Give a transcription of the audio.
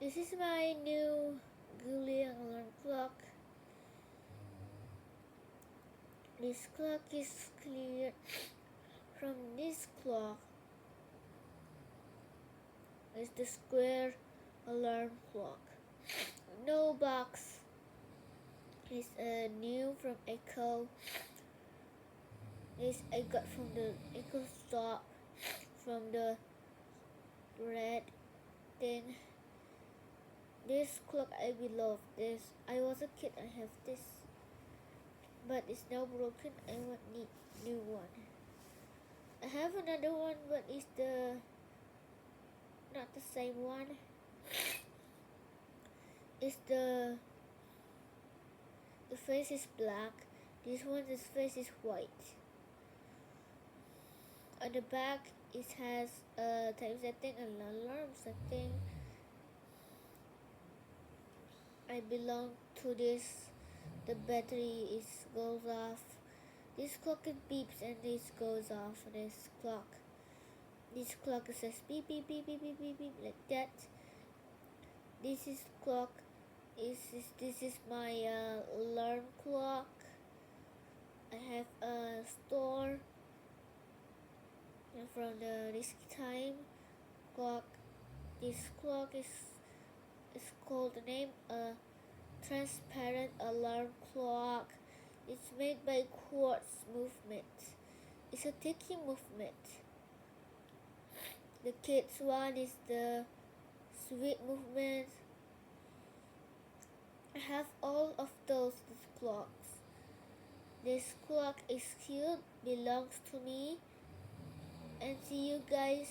This is my new Julian alarm clock. This clock is clear from this clock. Is the square alarm clock. No box is new from Echo. This I got from the Echo shop from the red thing. This clock I love this. I was a kid, I have this, but it's now broken. I need new one. I have another one, but it's not the same one. It's the face is black. This one's face is white. On the back it has a time setting and alarm setting. I belong to this. The battery goes off. This clock it beeps and this goes off. This clock says beep beep beep beep beep beep beep like that. This is my alarm clock. I have a store from the Risky Time clock. This clock is called the name transparent alarm clock. It's made by quartz movement. It's a ticking movement. The kids one is the sweet movement. I have all of those clocks. This clock is cute, belongs to me, and see you guys